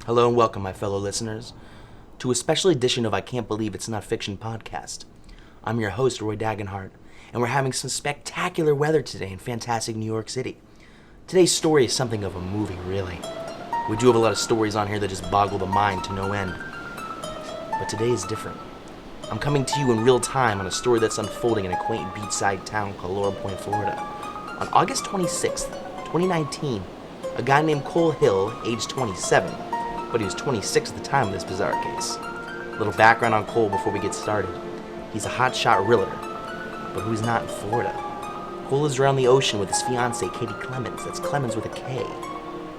Hello and welcome, my fellow listeners, to a special edition of I Can't Believe It's Not Fiction podcast. I'm your host, Roy Dagenhart, and we're having some spectacular weather today in fantastic New York City. Today's story is something of a movie, really. We do have a lot of stories on here that just boggle the mind to no end. But today is different. I'm coming to you in real time on a story that's unfolding in a quaint beachside town called Laurel Point, Florida. On August 26th, 2019, a guy named Cole Hill, aged 27, but he was 26 at the time of this bizarre case. A little background on Cole before we get started. He's a hotshot realtor, but who's not in Florida? Cole lives around the ocean with his fiancée, Katie Clemens. That's Clemens with a K.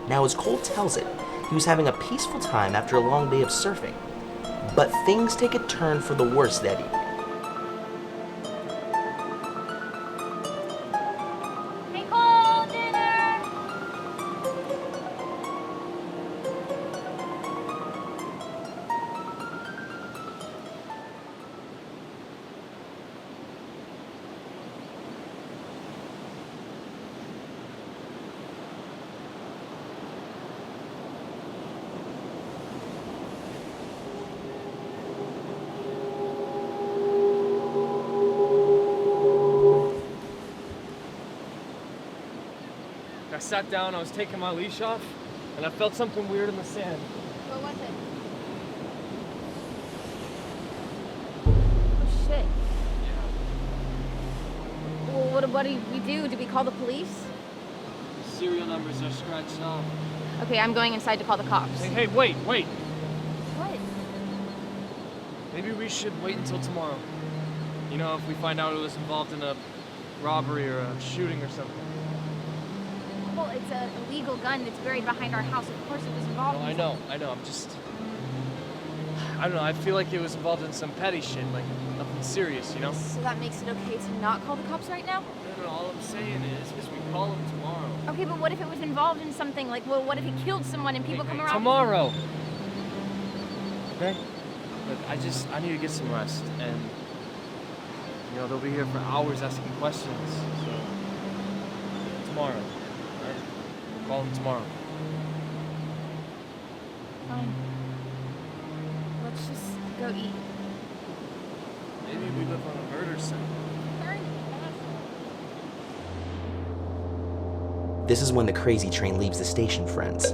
Now, as Cole tells it, he was having a peaceful time after a long day of surfing. But things take a turn for the worse that evening. Hey, Cole, dinner! I sat down, I was taking my leash off, and I felt something weird in the sand. What was it? Oh, shit. Well, what do we do? Do we call the police? The serial numbers are scratched off. Okay, I'm going inside to call the cops. Hey, wait. What? Maybe we should wait until tomorrow. You know, if we find out it was involved in a robbery or a shooting or something. Well, it's an illegal gun that's buried behind our house. Of course it was involved in I know. I don't know, I feel like it was involved in some petty shit, like nothing serious, you know? So that makes it okay to not call the cops right now? No, all I'm saying is we call them tomorrow. Okay, but what if it was involved in something like, well, what if he killed someone and people come around? Tomorrow! Okay? Look, I need to get some rest, and, you know, they'll be here for hours asking questions, so, tomorrow, alright? Call them tomorrow. Fine. Let's just go eat. Maybe we live on a murder scene. This is when the crazy train leaves the station, friends.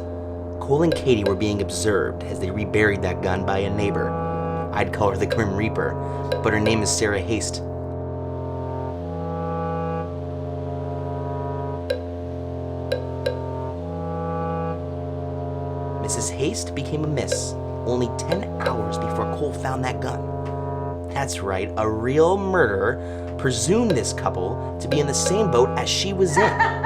Cole and Katie were being observed as they reburied that gun by a neighbor. I'd call her the Grim Reaper, but her name is Sarah Haste. Mrs. Haste became a miss only 10 hours before Cole found that gun. That's right, a real murderer presumed this couple to be in the same boat as she was in.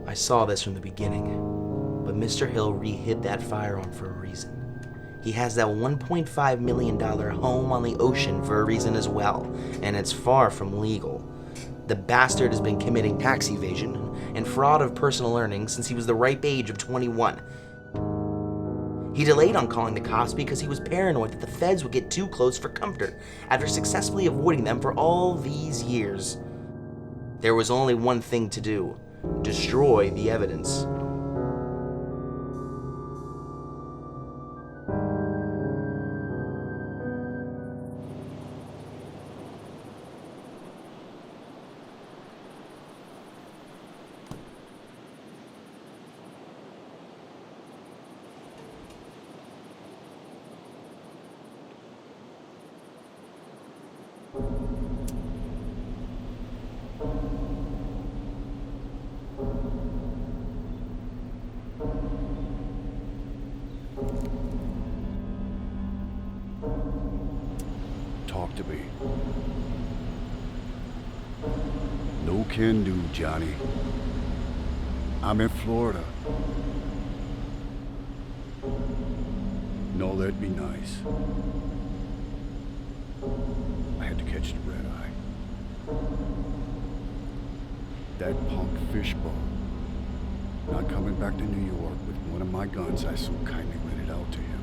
I saw this from the beginning, but Mr. Hill re-hid that firearm for a reason. He has that $1.5 million home on the ocean for a reason as well, and it's far from legal. The bastard has been committing tax evasion and fraud of personal earnings since he was the ripe age of 21. He delayed on calling the cops because he was paranoid that the feds would get too close for comfort after successfully avoiding them for all these years. There was only one thing to do: destroy the evidence. talk to me. No can do, Johnny. I'm in Florida. No, that'd be nice. I had to catch the red eye. That punk fishbowl. Not coming back to New York with one of my guns I so kindly rented out to him.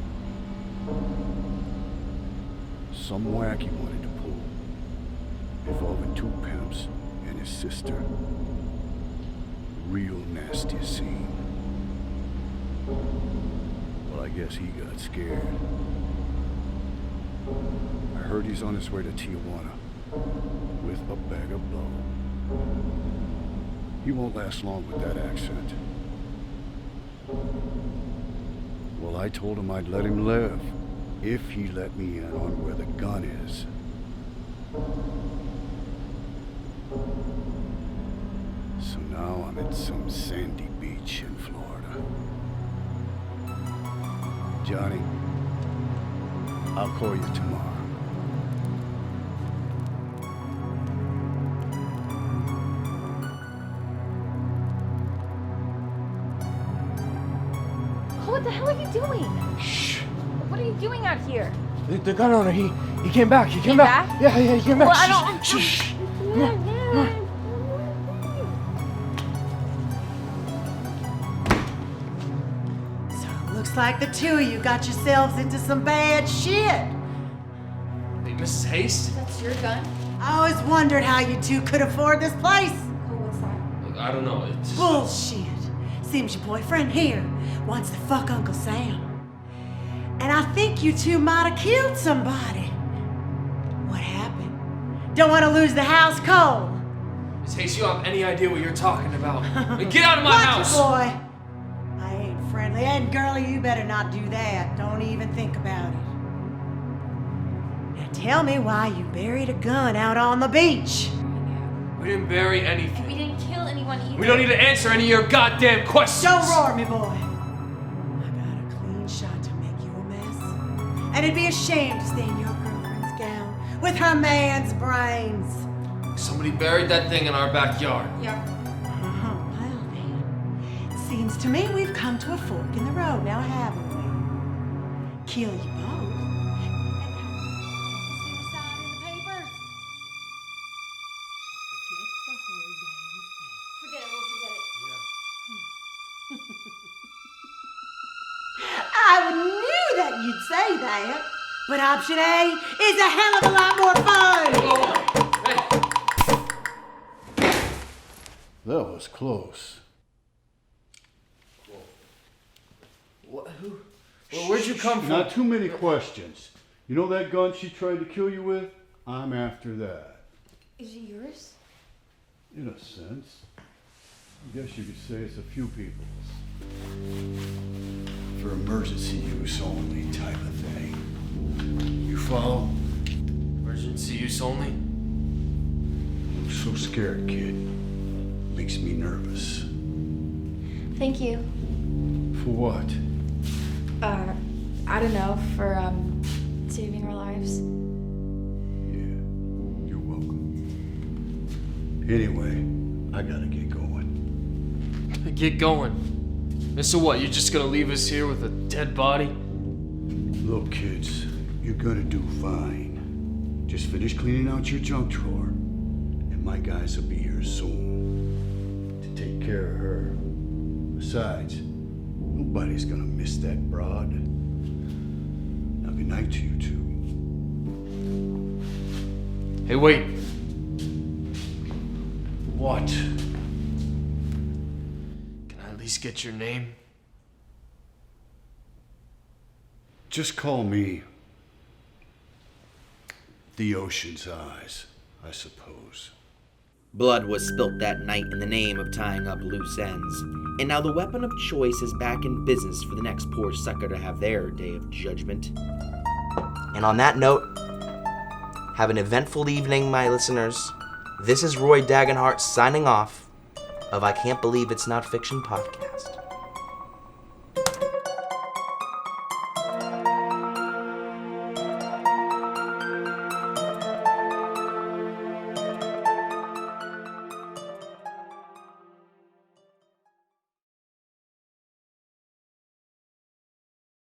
Some wacky wanted to pull, involving two pimps and his sister. Real nasty scene. Well, I guess he got scared. I heard he's on his way to Tijuana with a bag of blow. He won't last long with that accent. Well, I told him I'd let him live if he let me in on where the gun is. So now I'm at some sandy beach in Florida. Johnny, I'll call you tomorrow. What the hell are you doing? Shh. What are you doing out here? The gun owner, he came back. He came back? Yeah, he came back. Well, I don't... Shh, shh. So it looks like the two of you got yourselves into some bad shit. Hey, Mrs. Haste? That's your gun? I always wondered how you two could afford this place. Oh, what's that? Look, I don't know. It's just... Bullshit. Seems your boyfriend here wants to fuck Uncle Sam. And I think you two might have killed somebody. What happened? Don't want to lose the house cold. Miss Haste, you don't have any idea what you're talking about. Get out of my Watch house! it, boy. I ain't friendly. And girlie, you better not do that. Don't even think about it. Now tell me why you buried a gun out on the beach. We didn't bury anything. We didn't kill anyone either. We don't need to answer any of your goddamn questions. Don't roar me, boy. I got a clean shot to make you a mess. And it'd be a shame to stain your girlfriend's gown with her man's brains. Somebody buried that thing in our backyard. Yeah. Well then, it seems to me we've come to a fork in the road now, haven't we? Kill you both. Suicide in the papers. Forget the whole damn thing. Forget it, we'll forget it. I knew that you'd say that. But option A is a hell of a lot more fun. That was close. Where'd you come from? Not too many questions. You know that gun she tried to kill you with? I'm after that. Is it yours? In a sense. I guess you could say it's a few people's. For emergency use only type of thing. You follow? Emergency use only? I'm so scared, kid. Makes me nervous. Thank you. For what? I don't know, for, saving our lives. Yeah, you're welcome. Anyway, I gotta get going. Get going. And so what, you're just gonna leave us here with a dead body? Look, kids, you're gonna do fine. Just finish cleaning out your junk drawer, and my guys will be here soon to take care of her. Besides, nobody's gonna miss that broad. Now, good night to you two. Hey, wait. What? Can I at least get your name? Just call me the Ocean's Eyes, I suppose. Blood was spilt that night in the name of tying up loose ends, and now the weapon of choice is back in business for the next poor sucker to have their day of judgment. And on that note, have an eventful evening, my listeners. This is Roy Dagenhart signing off of I Can't Believe It's Not Fiction podcast.